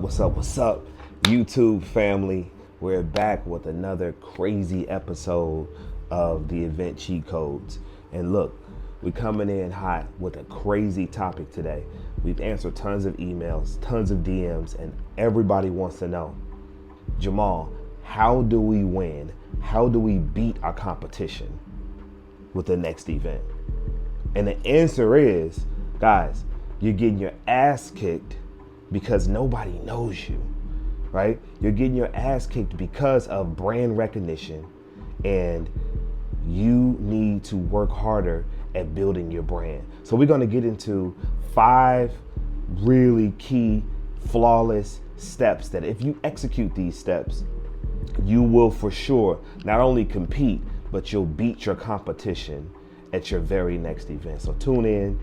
What's up, YouTube family? We're back with another crazy episode of the Event Cheat Codes. And look, we're coming in hot with a crazy topic today. We've answered tons of emails, tons of DMs, and everybody wants to know, Jahmal, how do we win? How do we beat our competition with the next event? And the answer is, guys, you're getting your ass kicked because nobody knows you, right? You're getting your ass kicked because of brand recognition, and you need to work harder at building your brand. So we're going to get into 5 really key, flawless steps that if you execute these steps, you will for sure not only compete, but you'll beat your competition at your very next event. So tune in,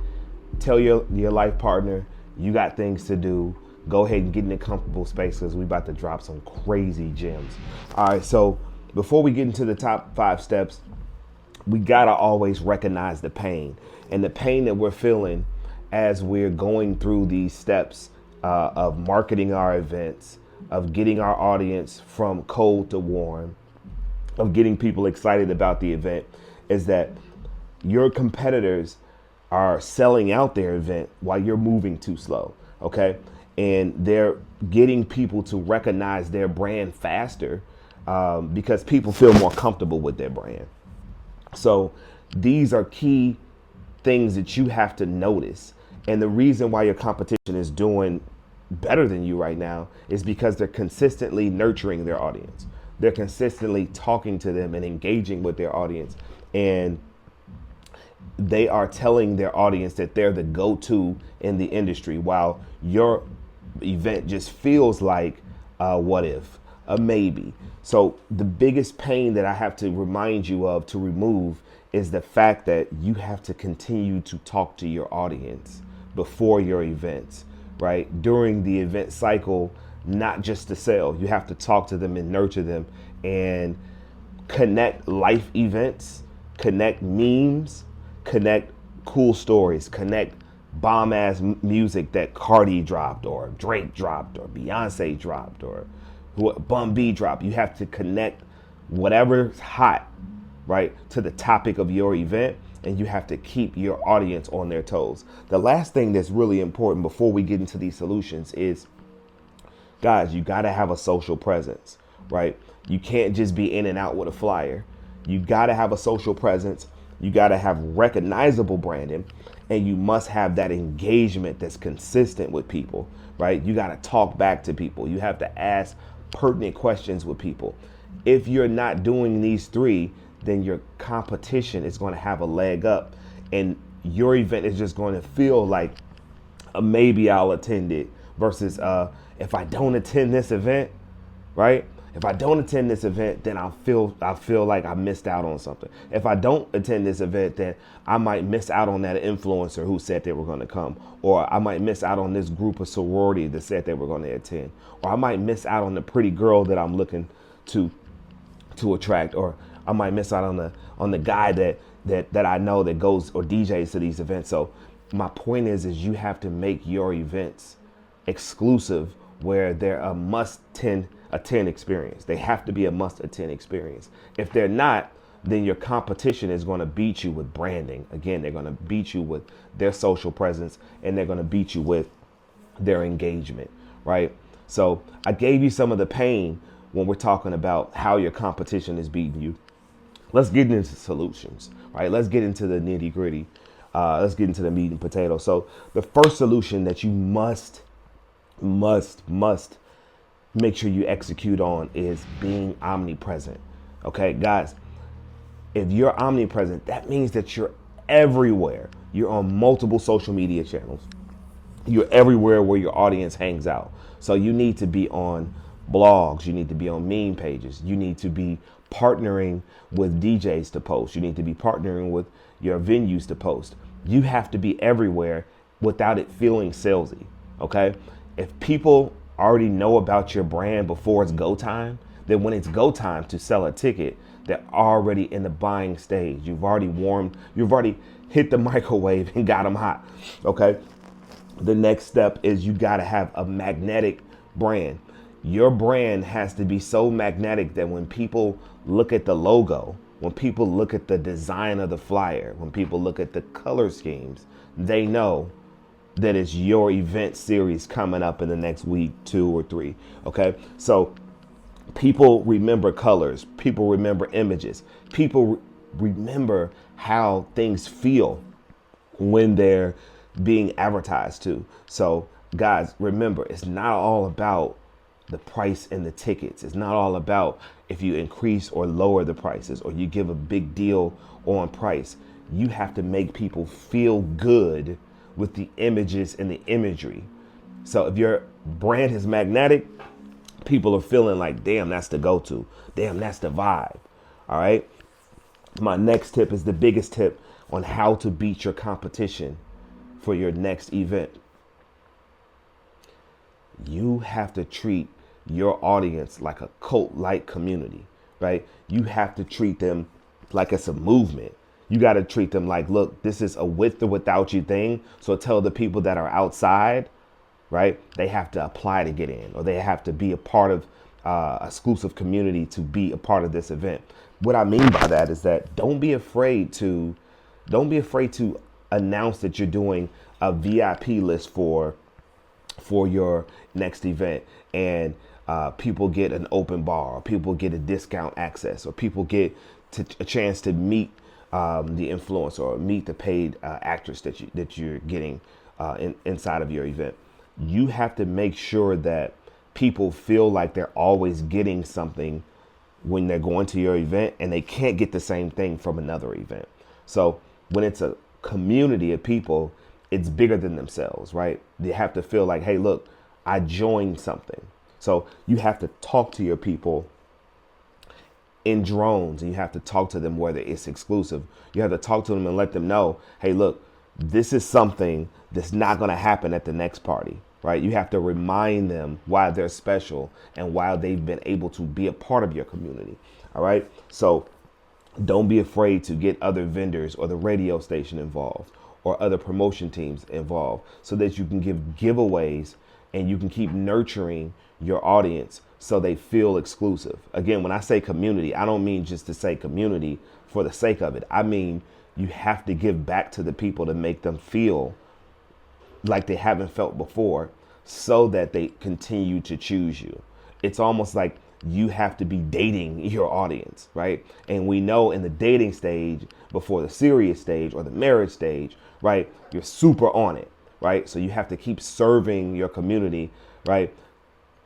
tell your life partner, you got things to do. Go ahead and get in a comfortable space because we're about to drop some crazy gems. All right, so before we get into the top 5 steps, we gotta always recognize the pain. And the pain that we're feeling as we're going through these steps of marketing our events, of getting our audience from cold to warm, of getting people excited about the event, is that your competitors are selling out their event while you're moving too slow, okay? And they're getting people to recognize their brand faster because people feel more comfortable with their brand. So these are key things that you have to notice. And the reason why your competition is doing better than you right now is because they're consistently nurturing their audience. They're consistently talking to them and engaging with their audience. And they are telling their audience that they're the go-to in the industry, while your event just feels like a what if, a maybe. So the biggest pain that I have to remind you of to remove is the fact that you have to continue to talk to your audience before your events, right? During the event cycle, not just to sell. You have to talk to them and nurture them and connect life events, connect memes, connect cool stories, connect bomb ass music that Cardi dropped or Drake dropped or Beyonce dropped or Bun B dropped. You have to connect whatever's hot, right, to the topic of your event, and you have to keep your audience on their toes. The last thing that's really important before we get into these solutions is, guys, you got to have a social presence, right? You can't just be in and out with a flyer. You got to have a social presence. You got to have recognizable branding, and you must have that engagement that's consistent with people, right? You got to talk back to people. You have to ask pertinent questions with people. If you're not doing these 3, then your competition is going to have a leg up, and your event is just going to feel like a maybe I'll attend it versus if I don't attend this event, right? If I don't attend this event, then I feel like I missed out on something. If I don't attend this event, then I might miss out on that influencer who said they were going to come, or I might miss out on this group of sorority that said they were going to attend, or I might miss out on the pretty girl that I'm looking to attract, or I might miss out on the guy that I know that goes or DJs to these events. So my point is you have to make your events exclusive, where they're a must attend experience. They have to be a must attend experience. If they're not, then your competition is going to beat you with branding. Again, they're going to beat you with their social presence, and they're going to beat you with their engagement, right? So I gave you some of the pain when we're talking about how your competition is beating you. Let's get into solutions, right? Let's get into the nitty gritty. Let's get into the meat and potatoes. So the first solution that you must make sure you execute on is being omnipresent. Okay, guys, if you're omnipresent, that means that you're everywhere. You're on multiple social media channels. You're everywhere where your audience hangs out. So you need to be on blogs. You need to be on meme pages. You need to be partnering with DJs to post. You need to be partnering with your venues to post. You have to be everywhere without it feeling salesy. Okay, if people already know about your brand before it's go time, then when it's go time to sell a ticket, they're already in the buying stage. You've already hit the microwave and got them hot. Okay. The next step is you got to have a magnetic brand. Your brand has to be so magnetic that when people look at the logo, when people look at the design of the flyer, when people look at the color schemes, they know that it's your event series coming up in the next week, 2 or 3. Okay. So people remember colors, people remember images, people remember how things feel when they're being advertised to. So guys, remember, it's not all about the price and the tickets. It's not all about if you increase or lower the prices or you give a big deal on price. You have to make people feel good with the images and the imagery. So if your brand is magnetic, people are feeling like, damn, that's the go-to. Damn, that's the vibe. All right. My next tip is the biggest tip on how to beat your competition for your next event. You have to treat your audience like a cult-like community, right? You have to treat them like it's a movement. You got to treat them like, look, this is a with or without you thing. So tell the people that are outside, right? They have to apply to get in, or they have to be a part of exclusive community to be a part of this event. What I mean by that is that don't be afraid to announce that you're doing a VIP list for your next event, and people get an open bar, or people get a discount access, or people get a chance to meet the influencer or meet the paid actress that you're getting inside of your event. You have to make sure that people feel like they're always getting something when they're going to your event, and they can't get the same thing from another event. So when it's a community of people, it's bigger than themselves, right? They have to feel like, hey, look, I joined something. So you have to talk to your people in drones, and you have to talk to them whether it's exclusive. You have to talk to them and let them know, hey, look, this is something that's not going to happen at the next party, right? You have to remind them why they're special and why they've been able to be a part of your community. All right. So don't be afraid to get other vendors or the radio station involved or other promotion teams involved so that you can give giveaways and you can keep nurturing your audience so they feel exclusive. Again, when I say community, I don't mean just to say community for the sake of it. I mean, you have to give back to the people to make them feel like they haven't felt before so that they continue to choose you. It's almost like you have to be dating your audience, right? And we know in the dating stage, before the serious stage or the marriage stage, right, you're super on it, right? So you have to keep serving your community, right?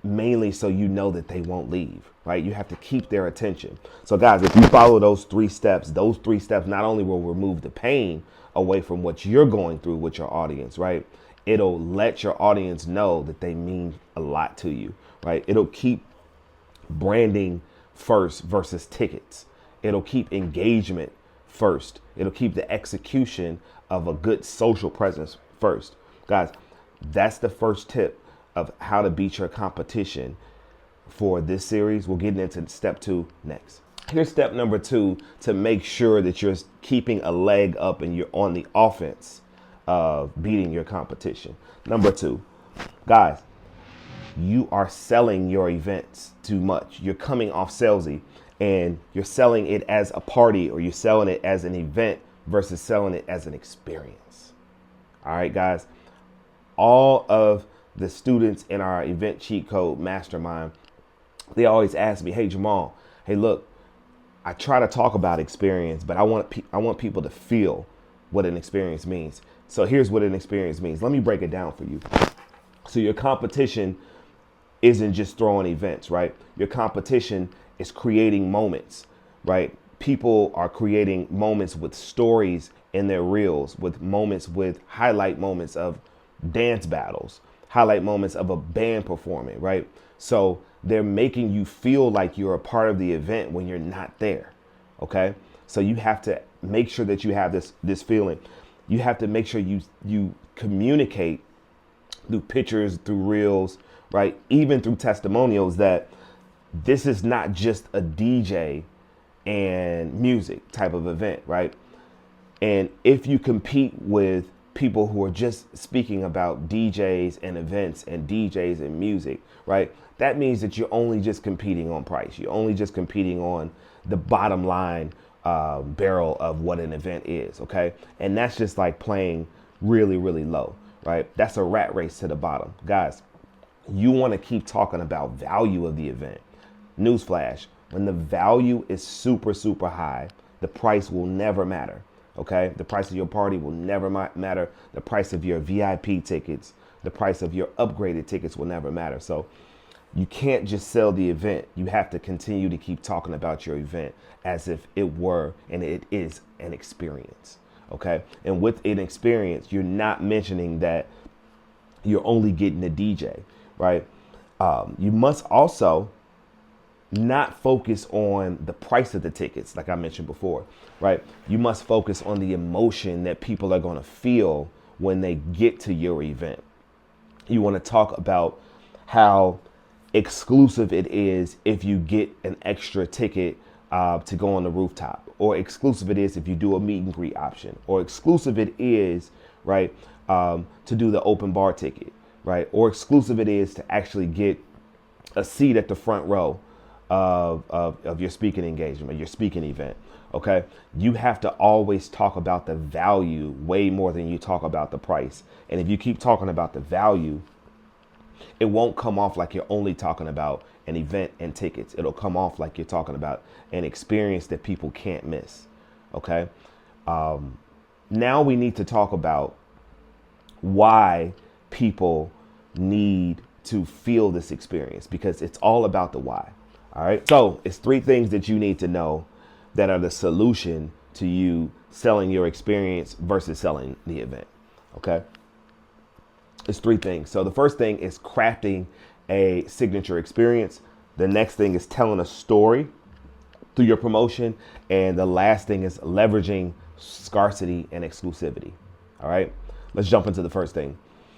Mainly so you know that they won't leave, right? You have to keep their attention. So guys, if you follow those 3 steps not only will remove the pain away from what you're going through with your audience, right? It'll let your audience know that they mean a lot to you, right? It'll keep branding first versus tickets. It'll keep engagement first. It'll keep the execution of a good social presence first. Guys, that's the first tip of how to beat your competition for this series. We'll get into step 2 next. Here's step number 2 to make sure that you're keeping a leg up and you're on the offense of beating your competition. Number 2, guys, you are selling your events too much. You're coming off salesy and you're selling it as a party, or you're selling it as an event versus selling it as an experience. All right, guys, all of the students in our event cheat code mastermind, they always ask me, hey, Jahmal, hey, look, I try to talk about experience, but I want people to feel what an experience means. So here's what an experience means. Let me break it down for you. So your competition isn't just throwing events, right? Your competition is creating moments, right? People are creating moments with stories in their reels, with moments, with highlight moments of dance battles, highlight moments of a band performing, right? So they're making you feel like you're a part of the event when you're not there. Okay. So you have to make sure that you have this feeling. You have to make sure you communicate through pictures, through reels, right? Even through testimonials, that this is not just a DJ and music type of event, right? And if you compete with people who are just speaking about DJs and events and DJs and music, right? That means that you're only just competing on price. You're only just competing on the bottom line barrel of what an event is, okay? And that's just like playing really, really low, right? That's a rat race to the bottom. Guys, you want to keep talking about value of the event. Newsflash, when the value is super, super high, the price will never matter. Okay, the price of your party will never matter. The price of your VIP tickets, the price of your upgraded tickets will never matter. So you can't just sell the event. You have to continue to keep talking about your event as if it were and it is an experience. Okay, and with an experience, you're not mentioning that you're only getting a DJ, right? You must also not focus on the price of the tickets, like I mentioned before, right? You must focus on the emotion that people are going to feel when they get to your event. You want to talk about how exclusive it is if you get an extra ticket to go on the rooftop, or exclusive it is if you do a meet and greet option, or exclusive it is, right, to do the open bar ticket, right? Or exclusive it is to actually get a seat at the front row of your speaking engagement, your speaking event. Okay. You have to always talk about the value way more than you talk about the price. And if you keep talking about the value, it won't come off like you're only talking about an event and tickets. It'll come off like you're talking about an experience that people can't miss. Okay. Now we need to talk about why people need to feel this experience, because it's all about the why. All right. So it's 3 things that you need to know that are the solution to you selling your experience versus selling the event. Okay. It's 3 things. So the first thing is crafting a signature experience. The next thing is telling a story through your promotion. And the last thing is leveraging scarcity and exclusivity. All right. Let's jump into the first thing.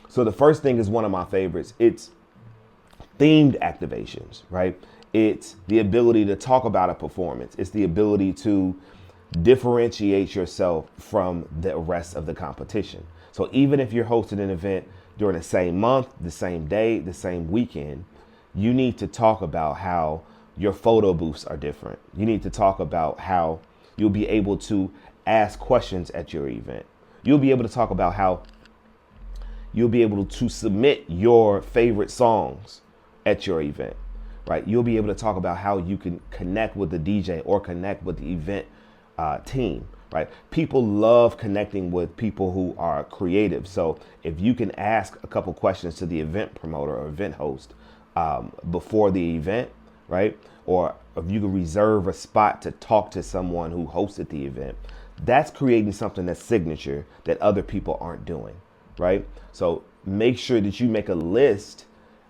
So the first thing is one of my favorites. It's themed activations, right? It's the ability to talk about a performance. It's the ability to differentiate yourself from the rest of the competition. So even if you're hosting an event during the same month, the same day, the same weekend, you need to talk about how your photo booths are different. You need to talk about how you'll be able to ask questions at your event. You'll be able to talk about how you'll be able to submit your favorite songs at your event, right? You'll be able to talk about how you can connect with the DJ or connect with the event team, right? People love connecting with people who are creative. So if you can ask a couple questions to the event promoter or event host before the event, right? Or if you can reserve a spot to talk to someone who hosted the event, that's creating something that's signature that other people aren't doing, right? So make sure that you make a list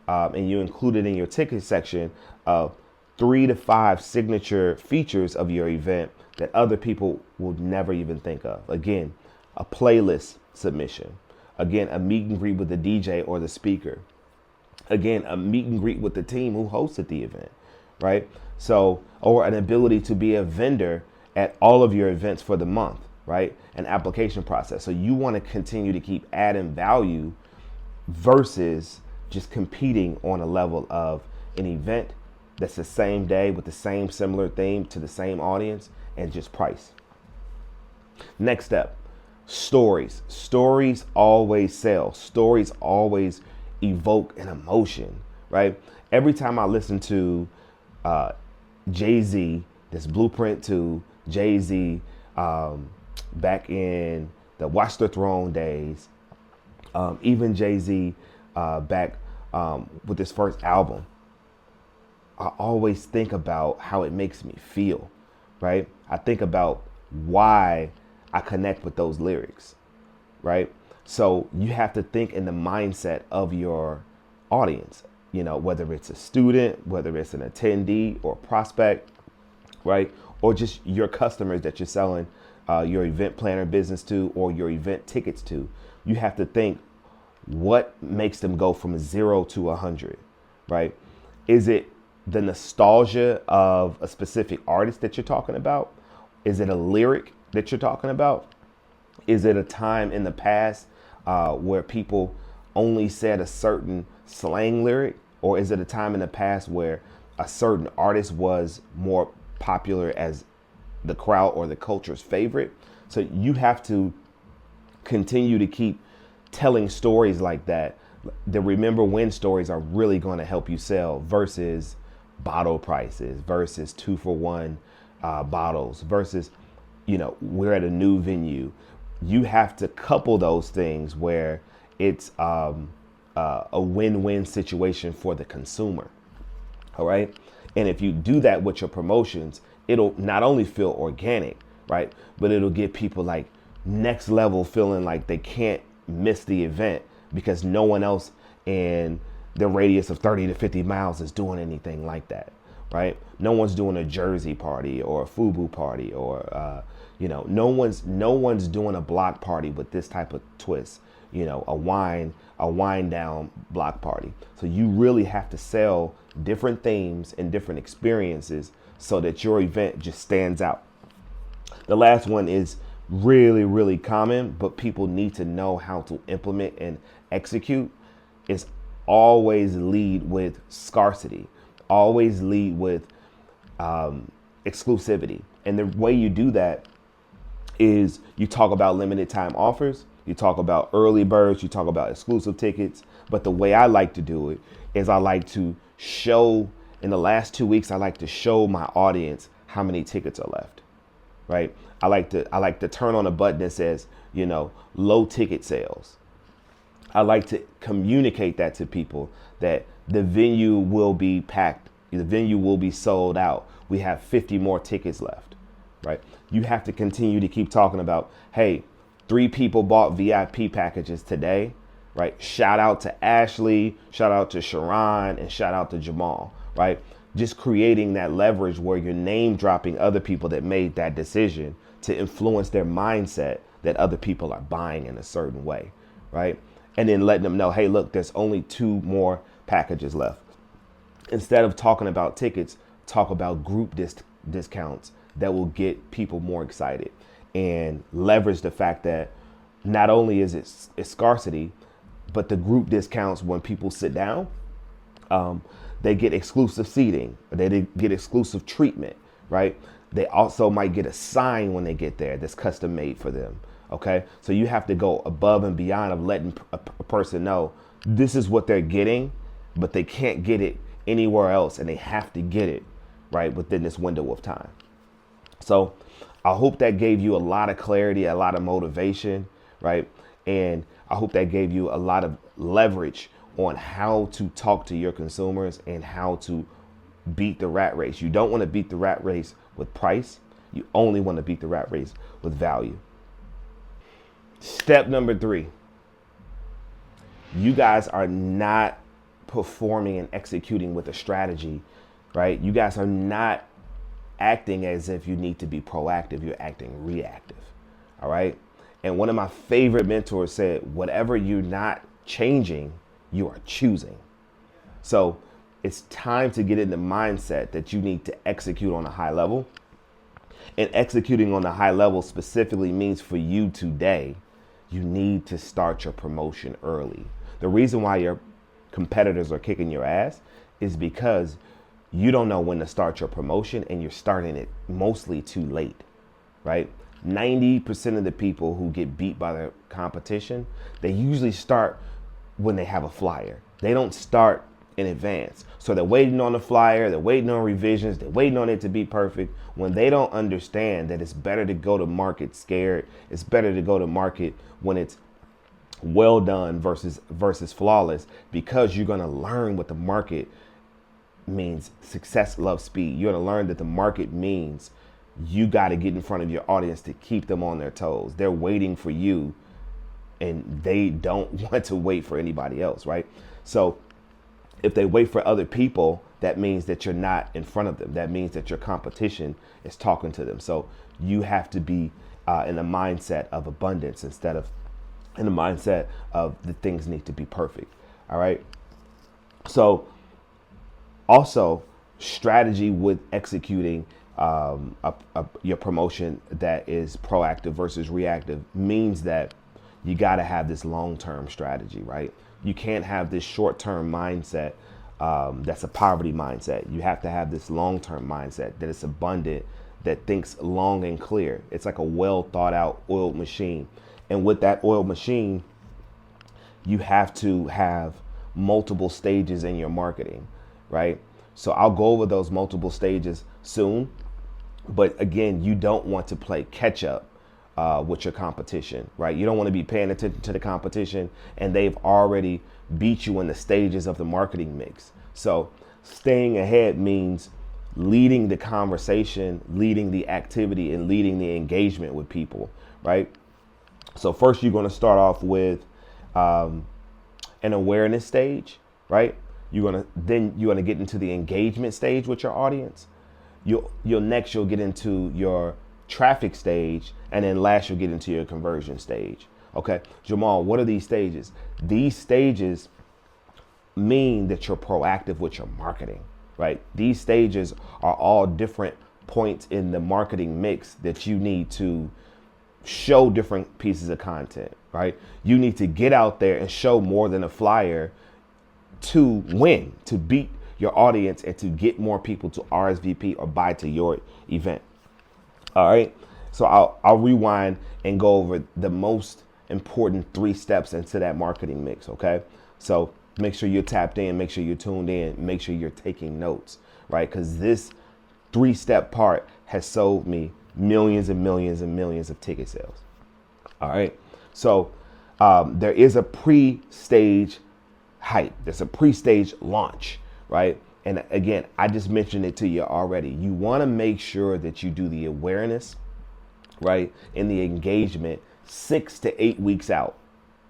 and you include it in your ticket section of 3 to 5 signature features of your event that other people will never even think of. Again, a playlist submission. Again, a meet and greet with the DJ or the speaker. Again, a meet and greet with the team who hosted the event, right? So, or an ability to be a vendor at all of your events for the month, right? An application process. So you want to continue to keep adding value versus just competing on a level of an event that's the same day with the same similar theme to the same audience and just price. Next step, stories. Stories always sell. Stories always evoke an emotion, right? Every time I listen to Jay-Z, this blueprint to Jay-Z back in the Watch the Throne days, even Jay-Z back with his first album, I always think about how it makes me feel, right? I think about why I connect with those lyrics, right? So you have to think in the mindset of your audience, you know, whether it's a student, whether it's an attendee or prospect, right? Or just your customers that you're selling your event planner business to or your event tickets to. You have to think, what makes them go from 0 to 100, right? Is it the nostalgia of a specific artist that you're talking about? Is it a lyric that you're talking about? Is it a time in the past where people only said a certain slang lyric? Or is it a time in the past where a certain artist was more popular as the crowd or the culture's favorite? So you have to continue to keep telling stories like that. The remember when stories are really going to help you sell versus bottle prices, versus 2-for-1 bottles, versus, we're at a new venue. You have to couple those things where it's a win-win situation for the consumer. All right. And if you do that with your promotions, it'll not only feel organic, right, but it'll get people like next level feeling like they can't miss the event because no one else in the radius of 30 to 50 miles is doing anything like that, right? No one's doing a Jersey party or a FUBU party or, no one's doing a block party with this type of twist, a wine down block party. So you really have to sell different themes and different experiences so that your event just stands out. The last one is really, really common, but people need to know how to implement and execute. Is always lead with scarcity, always lead with exclusivity. And the way you do that is you talk about limited time offers, you talk about early birds, you talk about exclusive tickets. But the way I like to do it is I like to show, in the last 2 weeks, I like to show my audience how many tickets are left, right? I like to turn on a button that says, low ticket sales. I like to communicate that to people that the venue will be packed. The venue will be sold out. We have 50 more tickets left, right? You have to continue to keep talking about, hey, 3 people bought VIP packages today, right? Shout out to Ashley, shout out to Sharon, and shout out to Jahmal, right? Just creating that leverage where you're name dropping other people that made that decision to influence their mindset that other people are buying in a certain way, right? And then letting them know, hey, look, there's only 2 more packages left. Instead of talking about tickets, talk about group discounts that will get people more excited and leverage the fact that not only is it's scarcity, but the group discounts when people sit down, they get exclusive seating, they get exclusive treatment, right? They also might get a sign when they get there that's custom made for them. Okay, so you have to go above and beyond of letting a person know this is what they're getting, but they can't get it anywhere else, and they have to get it right within this window of time. So I hope that gave you a lot of clarity, a lot of motivation, right? And I hope that gave you a lot of leverage on how to talk to your consumers and how to beat the rat race. You don't want to beat the rat race with price. You only want to beat the rat race with value. Step number 3, you guys are not performing and executing with a strategy, right? You guys are not acting as if you need to be proactive. You're acting reactive. All right. And one of my favorite mentors said, whatever you're not changing, you are choosing. So it's time to get in the mindset that you need to execute on a high level. And executing on a high level specifically means for you today, you need to start your promotion early. The reason why your competitors are kicking your ass is because you don't know when to start your promotion and you're starting it mostly too late, right? 90% of the people who get beat by their competition, they usually start when they have a flyer. They don't start in advance. So they're waiting on the flyer, they're waiting on revisions, they're waiting on it to be perfect when they don't understand that it's better to go to market scared. It's better to go to market when it's well done versus flawless, because you're going to learn what the market means. Success loves speed. You're going to learn that the market means you got to get in front of your audience to keep them on their toes. They're waiting for you and they don't want to wait for anybody else, right? So if they wait for other people, that means that you're not in front of them. That means that your competition is talking to them. So you have to be in the mindset of abundance instead of in the mindset of the things need to be perfect. All right. So also strategy with executing your promotion that is proactive versus reactive means that you got to have this long-term strategy, right? You can't have this short-term mindset. That's a poverty mindset. You have to have this long-term mindset that is abundant, that thinks long and clear. It's like a well thought out oiled machine. And with that oiled machine, you have to have multiple stages in your marketing, right? So I'll go over those multiple stages soon. But again, you don't want to play catch up with your competition, right? You don't want to be paying attention to the competition and they've already beat you in the stages of the marketing mix. So staying ahead means leading the conversation, leading the activity, and leading the engagement with people, right? So first you're going to start off with an awareness stage, right? You're going to get into the engagement stage with your audience. You'll get into your traffic stage, and then last you'll get into your conversion stage. Okay, Jahmal, what are these stages? These stages mean that you're proactive with your marketing, right? These stages are all different points in the marketing mix that you need to show different pieces of content, right? You need to get out there and show more than a flyer to win, to beat your audience and to get more people to RSVP or buy to your event. All right. So I'll rewind and go over the most important 3 steps into that marketing mix. OK, so make sure you're tapped in, make sure you're tuned in, make sure you're taking notes, right? Because this 3-step part has sold me millions and millions and millions of ticket sales. All right. So there is a pre-stage hype. There's a pre-stage launch, right? And again, I just mentioned it to you already. You want to make sure that you do the awareness, right, and the engagement 6 to 8 weeks out,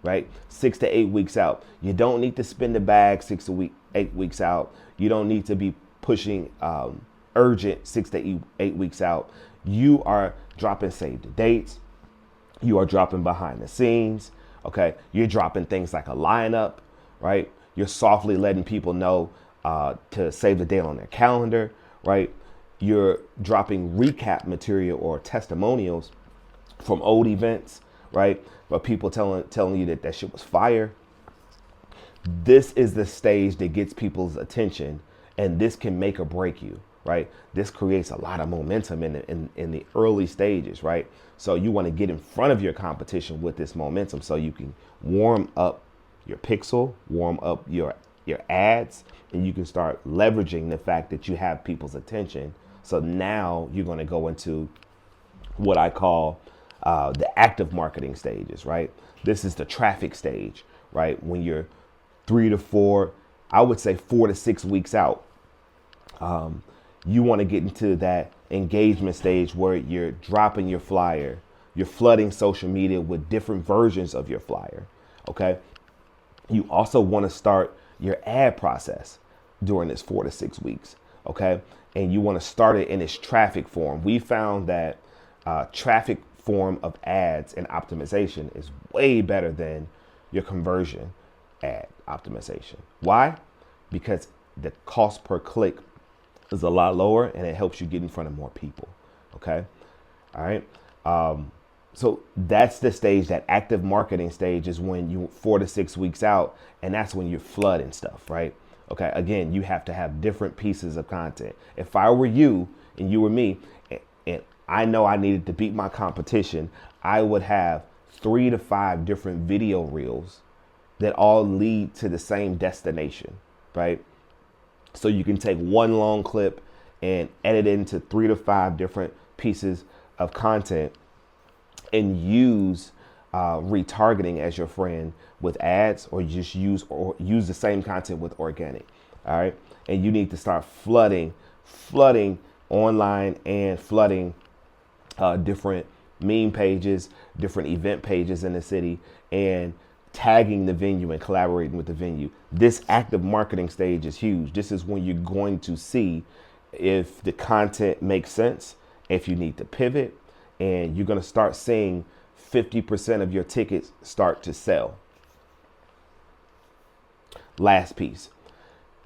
right? 6 to 8 weeks out. You don't need to spin the bag 8 weeks out. You don't need to be pushing urgent 6 to 8 weeks out. You are dropping save the dates. You are dropping behind the scenes. Okay. You're dropping things like a lineup, right? You're softly letting people know to save the date on their calendar, right? You're dropping recap material or testimonials from old events, right? But people telling you that shit was fire. This is the stage that gets people's attention, and this can make or break you, right? This creates a lot of momentum in the early stages, right? So you want to get in front of your competition with this momentum so you can warm up your pixel, warm up your ads, and you can start leveraging the fact that you have people's attention. So now you're going to go into what I call the active marketing stages, right? This is the traffic stage, right? When you're 3 to 4, I would say 4 to 6 weeks out, you want to get into that engagement stage where you're dropping your flyer, you're flooding social media with different versions of your flyer, okay? You also want to start your ad process during this 4 to 6 weeks, okay? And you want to start it in its traffic form. We found that traffic form of ads and optimization is way better than your conversion ad optimization. Why? Because the cost per click is a lot lower and it helps you get in front of more people, okay? All right. So that's the stage, that active marketing stage is when you 4 to 6 weeks out, and that's when you're flooding stuff, right? Okay, again, you have to have different pieces of content. If I were you and you were me, and I know I needed to beat my competition, I would have 3 to 5 different video reels that all lead to the same destination, right? So you can take one long clip and edit it into 3 to 5 different pieces of content and use retargeting as your friend with ads, or just use the same content with organic. All right. And you need to start flooding online and flooding different meme pages, different event pages in the city, and tagging the venue and collaborating with the venue. This active marketing stage is huge. This is when you're going to see if the content makes sense, if you need to pivot, and you're going to start seeing 50% of your tickets start to sell. Last piece,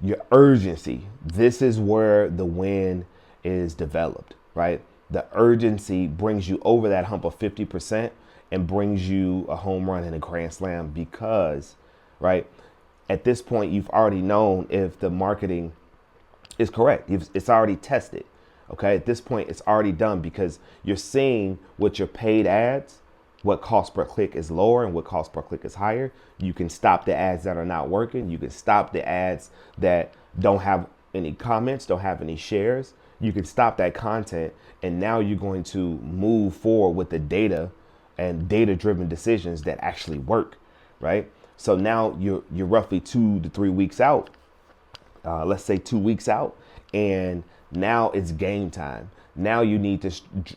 your urgency. This is where the win is developed, right? The urgency brings you over that hump of 50%, and brings you a home run and a grand slam because, right, at this point, you've already known if the marketing is correct. It's already tested. Okay. At this point, it's already done because you're seeing with your paid ads, what cost per click is lower and what cost per click is higher. You can stop the ads that are not working. You can stop the ads that don't have any comments, don't have any shares. You can stop that content. And now you're going to move forward with the data and data driven decisions that actually work. Right. So now you're roughly 2 to 3 weeks out. Let's say 2 weeks out, and now it's game time. Now you need to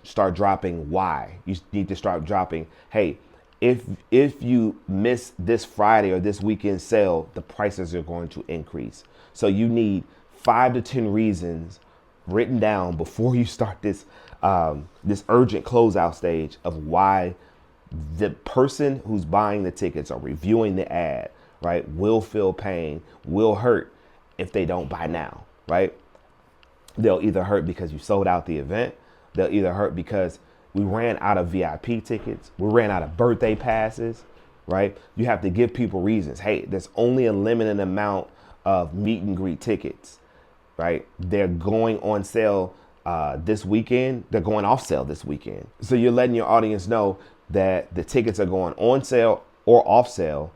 start dropping why. You need to start dropping, hey, if you miss this Friday or this weekend sale, the prices are going to increase. So you need 5 to 10 reasons written down before you start this this urgent closeout stage of why the person who's buying the tickets or reviewing the ad, right, will feel pain, will hurt if they don't buy now, right? They'll either hurt because you sold out the event. They'll either hurt because we ran out of VIP tickets. We ran out of birthday passes, right? You have to give people reasons. Hey, there's only a limited amount of meet and greet tickets, right? They're going on sale this weekend. They're going off sale this weekend. So you're letting your audience know that the tickets are going on sale or off sale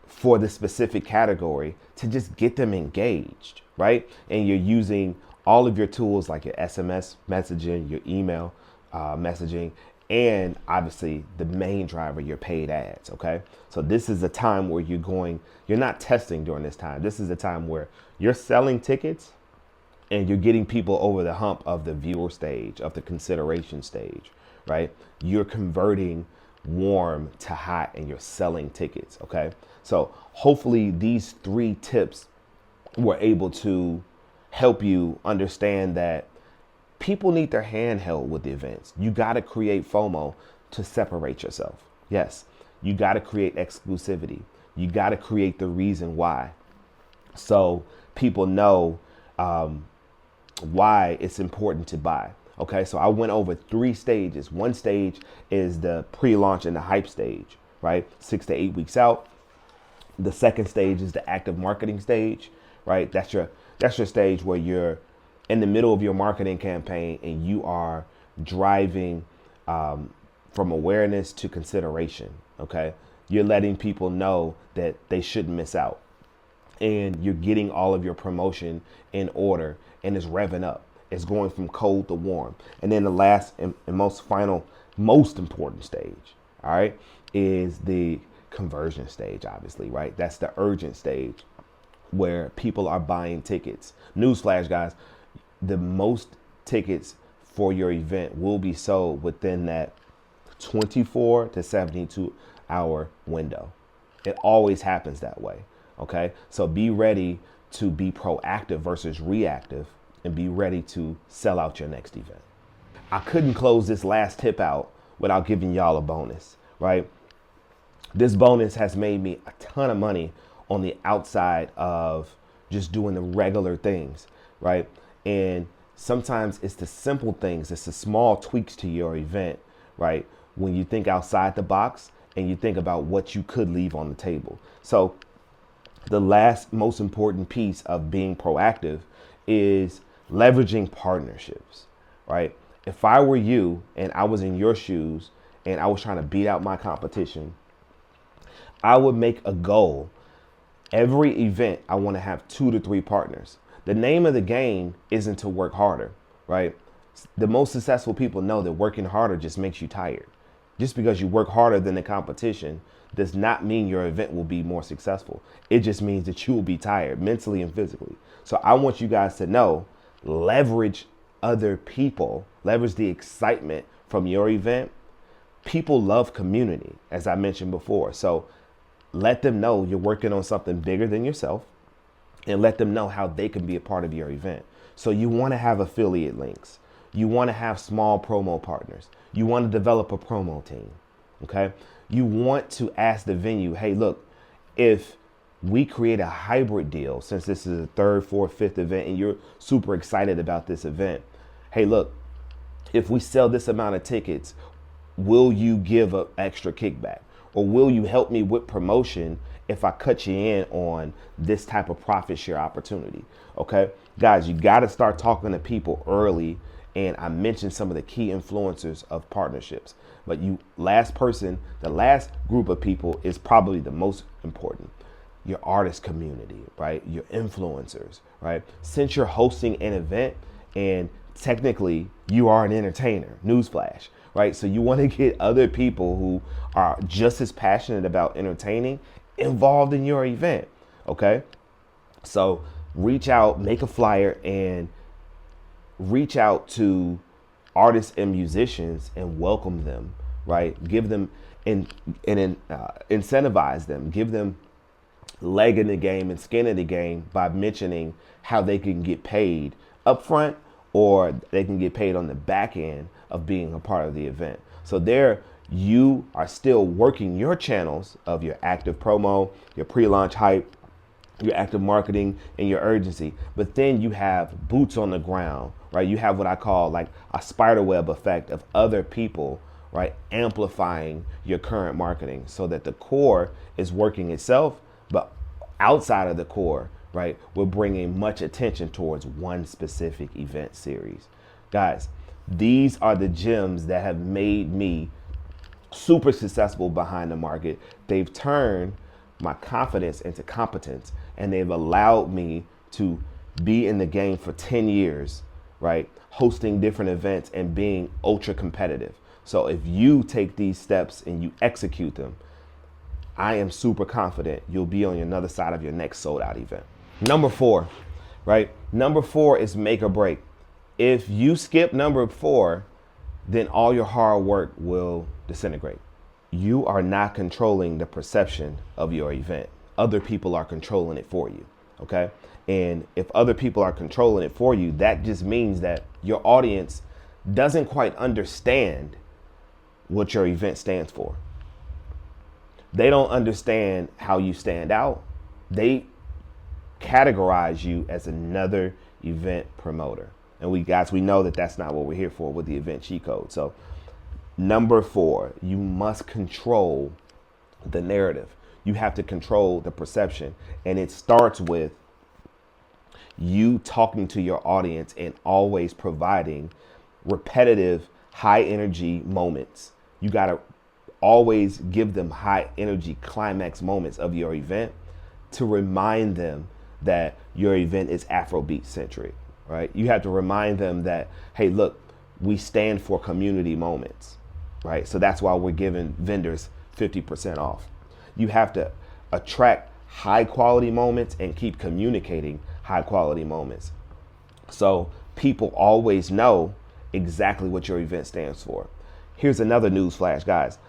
for the specific category to just get them engaged, right? And you're using all of your tools like your SMS messaging, your email messaging, and obviously the main driver, your paid ads, okay? So this is a time where you're not testing during this time. This is a time where you're selling tickets and you're getting people over the hump of the viewer stage, of the consideration stage, right? You're converting warm to hot and you're selling tickets, okay? So hopefully these 3 tips were able to help you understand that people need their hand held with the events. You got to create FOMO to separate yourself. Yes, you got to create exclusivity. You got to create the reason why. So people know why it's important to buy. Okay, so I went over 3 stages. One stage is the pre-launch and the hype stage, right? 6 to 8 weeks out. The second stage is the active marketing stage, right? That's your stage where you're in the middle of your marketing campaign and you are driving from awareness to consideration. Okay, you're letting people know that they shouldn't miss out, and you're getting all of your promotion in order, and it's revving up. It's going from cold to warm. And then the last and most important stage, all right, is the conversion stage, obviously, right? That's the urgent stage where people are buying tickets. Newsflash, guys, the most tickets for your event will be sold within that 24 to 72 hour window. It always happens that way, okay? So be ready to be proactive versus reactive and be ready to sell out your next event. I couldn't close this last tip out without giving y'all a bonus, right? This bonus has made me a ton of money on the outside of just doing the regular things, right? And sometimes it's the simple things, it's the small tweaks to your event, right? When you think outside the box and you think about what you could leave on the table. So the last most important piece of being proactive is leveraging partnerships, right? If I were you and I was in your shoes and I was trying to beat out my competition, I would make a goal. Every event, I want to have 2 to 3 partners. The name of the game isn't to work harder, right? The most successful people know that working harder just makes you tired. Just because you work harder than the competition does not mean your event will be more successful. It just means that you will be tired mentally and physically. So I want you guys to know, leverage other people, leverage the excitement from your event. People love community, as I mentioned before. So let them know you're working on something bigger than yourself and let them know how they can be a part of your event. So you want to have affiliate links. You want to have small promo partners. You want to develop a promo team. Okay. You want to ask the venue, hey, look, if we create a hybrid deal, since this is a 3rd, 4th, 5th event and you're super excited about this event, hey, look, if we sell this amount of tickets, will you give an extra kickback? Or will you help me with promotion if I cut you in on this type of profit share opportunity? Okay, guys, you got to start talking to people early. And I mentioned some of the key influencers of partnerships, but the last group of people is probably the most important. Your artist community, right? Your influencers, right? Since you're hosting an event and technically you are an entertainer, newsflash, right? So you want to get other people who are just as passionate about entertaining involved in your event, okay? So reach out, make a flyer, and reach out to artists and musicians and welcome them, right? Give them incentivize them, give them leg in the game and skin in the game by mentioning how they can get paid upfront or they can get paid on the back end of being a part of the event. So there you are still working your channels of your active promo, your pre-launch hype, your active marketing, and your urgency. But then you have boots on the ground, right? You have what I call like a spider web effect of other people, right? Amplifying your current marketing so that the core is working itself, but outside of the core, right, we're bringing much attention towards one specific event series. Guys, these are the gems that have made me super successful behind the market. They've turned my confidence into competence, and they've allowed me to be in the game for 10 years, right? Hosting different events and being ultra competitive. So if you take these steps and you execute them, I am super confident you'll be on another side of your next sold out event. Number 4, right? Number 4 is make or break. If you skip number 4, then all your hard work will disintegrate. You are not controlling the perception of your event. Other people are controlling it for you, okay? And if other people are controlling it for you, that just means that your audience doesn't quite understand what your event stands for. They don't understand how you stand out. They categorize you as another event promoter. And we know that that's not what we're here for with the event cheat code. So number 4, you must control the narrative. You have to control the perception. And it starts with you talking to your audience and always providing repetitive, high energy moments. You got to always give them high energy climax moments of your event to remind them that your event is Afrobeat centric, right? You have to remind them that, hey, look, we stand for community moments, right? So that's why we're giving vendors 50% off. You have to attract high quality moments and keep communicating high quality moments. So people always know exactly what your event stands for. Here's another news flash, guys.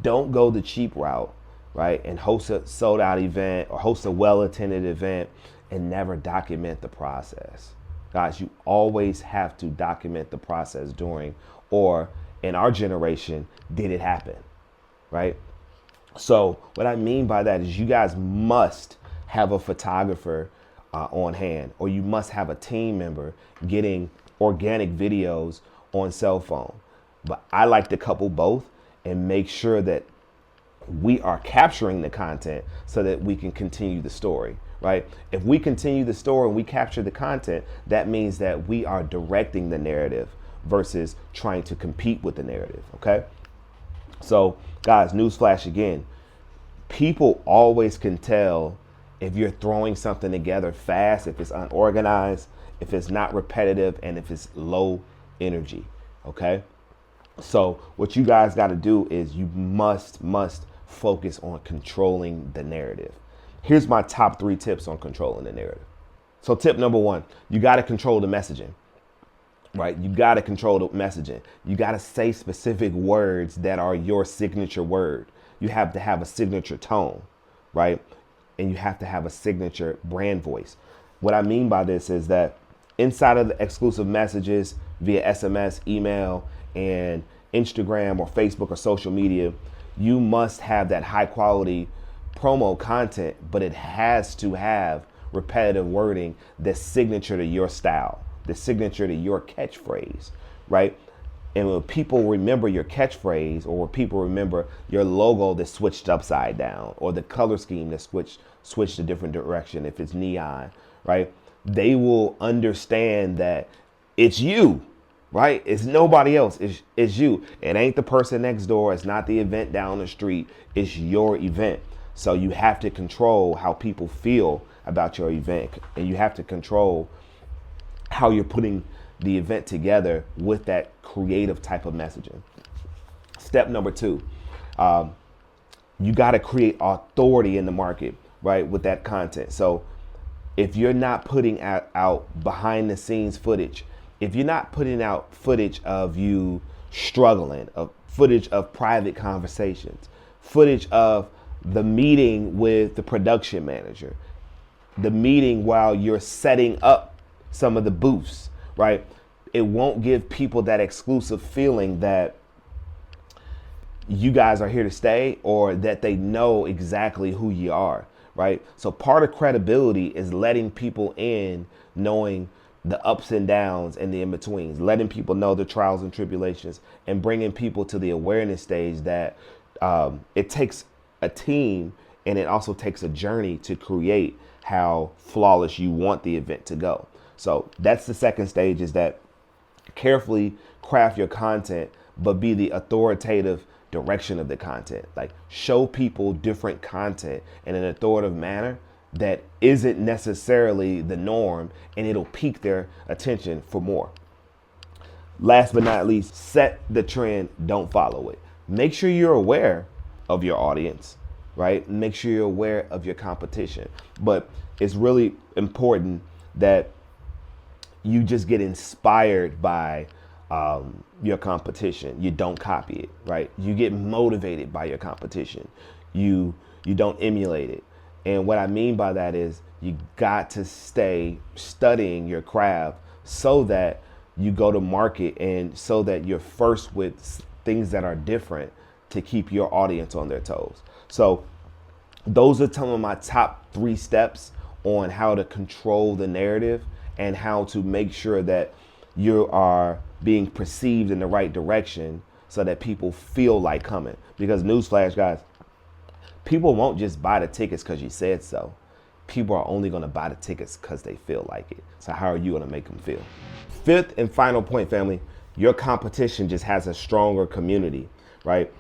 Don't go the cheap route, right? And host a sold out event or host a well-attended event and never document the process. Guys, you always have to document the process during, or in our generation, did it happen, right? So what I mean by that is you guys must have a photographer on hand, or you must have a team member getting organic videos on cell phone. But I like to couple both and make sure that we are capturing the content so that we can continue the story, right? If we continue the story and we capture the content, that means that we are directing the narrative versus trying to compete with the narrative, okay? So guys, newsflash again, people always can tell if you're throwing something together fast, if it's unorganized, if it's not repetitive, and if it's low energy, okay? So what you guys got to do is you must focus on controlling the narrative. Here's my top 3 tips on controlling the narrative. So tip number 1, you got to control the messaging, right? You got to control the messaging. You got to say specific words that are your signature word. You have to have a signature tone, right? And you have to have a signature brand voice. What I mean by this is that inside of the exclusive messages via SMS, email, and Instagram or Facebook or social media, you must have that high quality promo content, but it has to have repetitive wording that's signature to your style, that's signature to your catchphrase, right? And when people remember your catchphrase, or when people remember your logo that switched upside down, or the color scheme that switched a different direction, if it's neon, right? They will understand that it's you, right? It's nobody else. It's you. It ain't the person next door. It's not the event down the street. It's your event. So you have to control how people feel about your event, and you have to control how you're putting the event together with that creative type of messaging. Step number 2, you got to create authority in the market, right, with that content. So if you're not putting out behind the scenes footage, if you're not putting out footage of you struggling, of footage of private conversations, footage of the meeting with the production manager, the meeting while you're setting up some of the booths, right? It won't give people that exclusive feeling that you guys are here to stay, or that they know exactly who you are, right? So part of credibility is letting people in, knowing the ups and downs and the in-betweens, letting people know the trials and tribulations, and bringing people to the awareness stage that it takes a team, and it also takes a journey to create how flawless you want the event to go. So that's the second stage, is that carefully craft your content, but be the authoritative direction of the content. Like, show people different content in an authoritative manner that isn't necessarily the norm, and it'll pique their attention for more. Last but not least, set the trend, don't follow it. Make sure you're aware of your audience, right? Make sure you're aware of your competition. But it's really important that you just get inspired by your competition. You don't copy it, right? You get motivated by your competition. You don't emulate it. And what I mean by that is you got to stay studying your craft so that you go to market, and so that you're first with things that are different to keep your audience on their toes. So those are some of my top 3 steps on how to control the narrative, and how to make sure that you are being perceived in the right direction so that people feel like coming. Because newsflash, guys, people won't just buy the tickets because you said so. People are only going to buy the tickets because they feel like it. So how are you going to make them feel? 5th and final point, family, your competition just has a stronger community, right?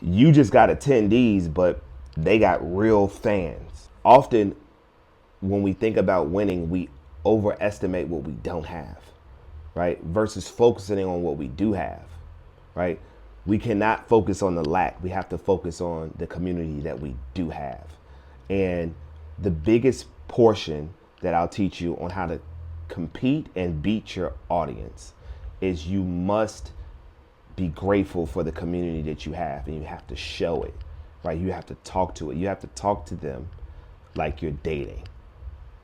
You just got attendees, but they got real fans. Often when we think about winning, we overestimate what we don't have, right? Versus focusing on what we do have, right? We cannot focus on the lack. We have to focus on the community that we do have. And the biggest portion that I'll teach you on how to compete and beat your audience is you must be grateful for the community that you have, and you have to show it, right? You have to talk to it. You have to talk to them like you're dating,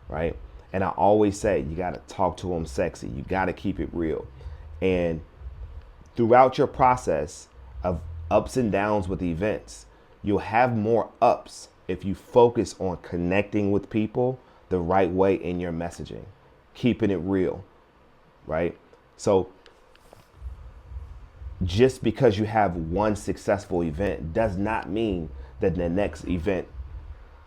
right? And I always say, you got to talk to them sexy. You got to keep it real. And throughout your process of ups and downs with events, you'll have more ups if you focus on connecting with people the right way in your messaging, keeping it real, right? So just because you have one successful event does not mean that the next event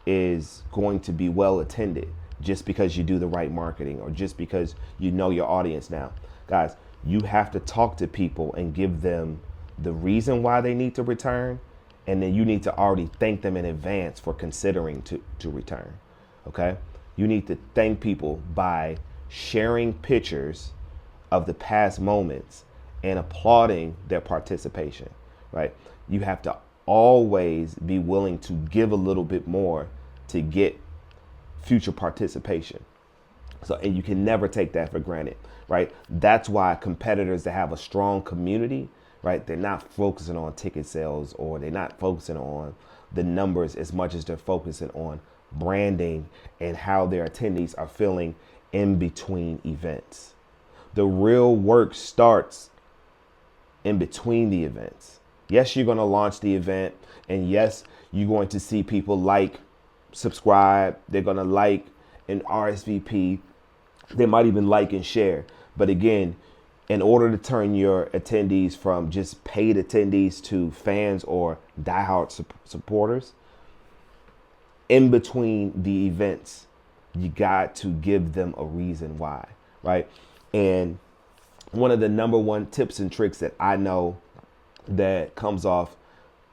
is going to be well attended, just because you do the right marketing, or just because you know your audience now. Guys, you have to talk to people and give them the reason why they need to return, and then you need to already thank them in advance for considering to return, okay? You need to thank people by sharing pictures of the past moments and applauding their participation, right? You have to always be willing to give a little bit more to get future participation. So, and you can never take that for granted, right? That's why competitors that have a strong community, right, they're not focusing on ticket sales, or they're not focusing on the numbers as much as they're focusing on branding and how their attendees are feeling in between events. The real work starts in between the events. Yes, you're going to launch the event, and yes, you're going to see people like, subscribe, they're going to like and RSVP, they might even like and share. But again, in order to turn your attendees from just paid attendees to fans or diehard supporters, in between the events, you got to give them a reason why, right? And one of the number one tips and tricks that I know that comes off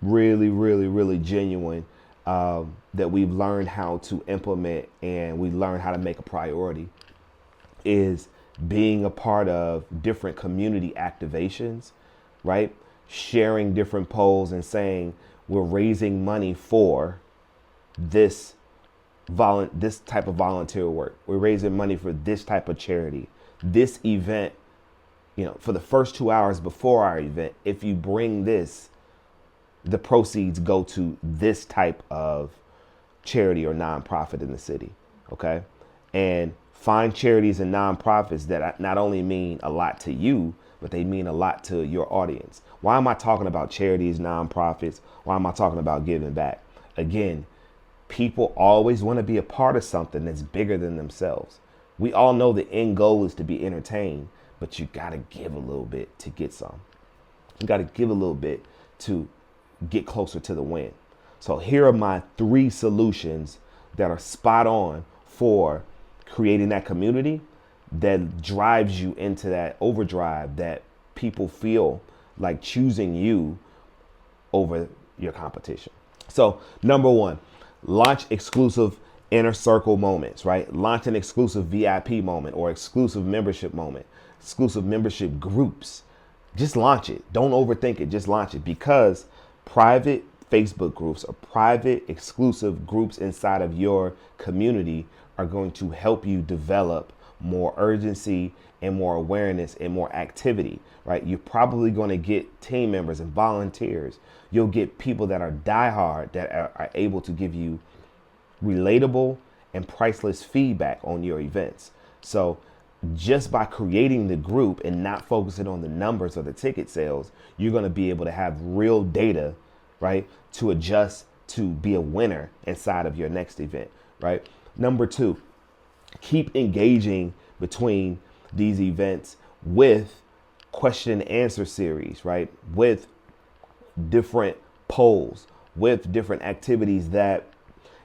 really, really, really genuine, that we've learned how to implement and we learned how to make a priority, is being a part of different community activations, right? Sharing different polls and saying we're raising money for this this type of volunteer work. We're raising money for this type of charity. This event, for the first 2 hours before our event, if you bring this, the proceeds go to this type of charity or nonprofit in the city. Okay. And find charities and nonprofits that not only mean a lot to you, but they mean a lot to your audience. Why am I talking about charities, nonprofits? Why am I talking about giving back? Again, people always want to be a part of something that's bigger than themselves. We all know the end goal is to be entertained, but you got to give a little bit to get some. You got to give a little bit to get closer to the win. So here are my 3 solutions that are spot on for creating that community that drives you into that overdrive that people feel like choosing you over your competition. So number 1, launch exclusive inner circle moments, right? Launch an exclusive VIP moment or exclusive membership moment, exclusive membership groups. Just launch it. Don't overthink it. Just launch it, because private Facebook groups or private exclusive groups inside of your community are going to help you develop more urgency and more awareness and more activity, right? You're probably going to get team members and volunteers. You'll get people that are diehard that are able to give you relatable and priceless feedback on your events. So just by creating the group and not focusing on the numbers or the ticket sales, you're going to be able to have real data, right, to adjust to be a winner inside of your next event, right? Number 2, keep engaging between these events with question and answer series, right? With different polls, with different activities that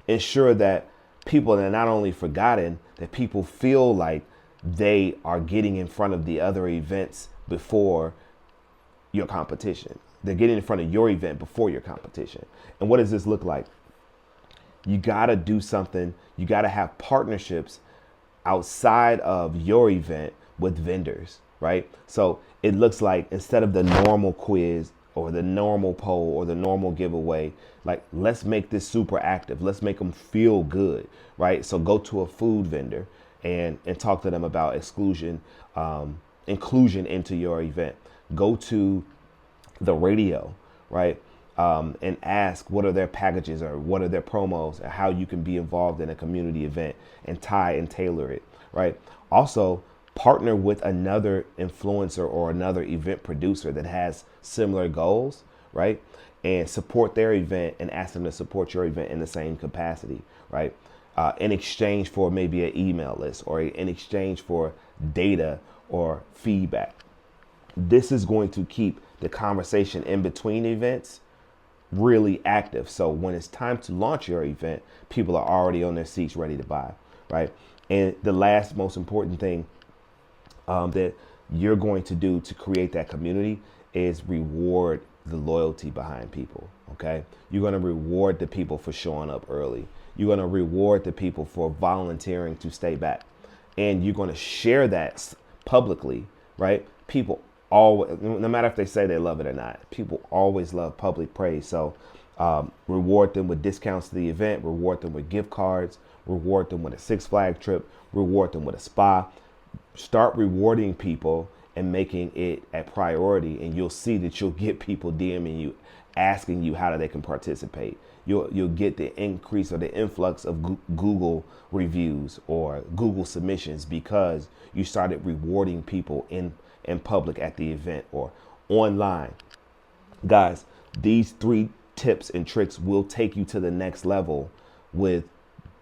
ensure that people are not only forgotten, that people feel like they are getting in front of the other events before your competition. They're getting in front of your event before your competition. And what does this look like? You got to do something. You got to have partnerships outside of your event with vendors, right? So it looks like instead of the normal quiz or the normal poll or the normal giveaway, like, let's make this super active. Let's make them feel good, right? So go to a food vendor and talk to them about inclusion into your event. Go to the radio, right? And ask what are their packages or what are their promos and how you can be involved in a community event and tie and tailor it, right? Also, partner with another influencer or another event producer that has similar goals, right? And support their event and ask them to support your event in the same capacity, right? In exchange for maybe an email list or in exchange for data or feedback. This is going to keep the conversation in between events really active. So when it's time to launch your event, people are already on their seats ready to buy, right? And the last most important thing that you're going to do to create that community is reward the loyalty behind people, okay? You're going to reward the people for showing up early. You're going to reward the people for volunteering to stay back. And you're going to share that publicly, right? People always, no matter if they say they love it or not, people always love public praise. So reward them with discounts to the event, reward them with gift cards, reward them with a Six Flags trip, reward them with a spa. Start rewarding people and making it a priority, and you'll see that you'll get people DMing you, asking you how they can participate. You'll get the increase or the influx of Google reviews or Google submissions because you started rewarding people in public at the event or online. Guys, these 3 tips and tricks will take you to the next level with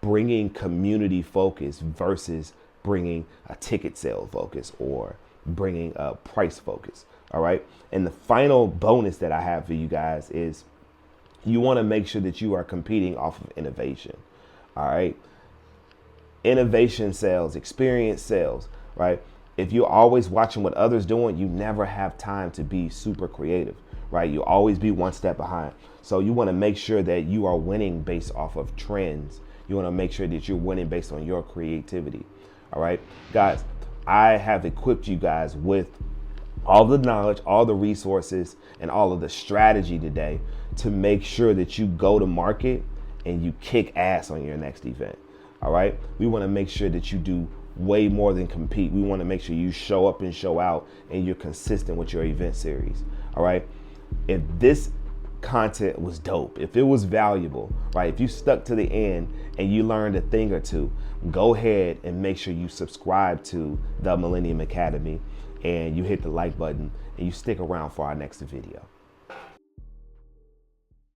bringing community focus versus bringing a ticket sale focus or bringing a price focus. All right. And the final bonus that I have for you guys is you want to make sure that you are competing off of innovation. All right. Innovation sells, experience sales, right? If you're always watching what others doing, you never have time to be super creative, right? You always be one step behind. So you want to make sure that you are winning based off of trends. You want to make sure that you're winning based on your creativity. All right, guys, I have equipped you guys with all the knowledge, all the resources, and all of the strategy today to make sure that you go to market and you kick ass on your next event. All right, we want to make sure that you do way more than compete. We want to make sure you show up and show out and you're consistent with your event series. All right, if this content was dope, if it was valuable, right, if you stuck to the end and you learned a thing or two, go ahead and make sure you subscribe to the Millennium Academy and you hit the like button and you stick around for our next video.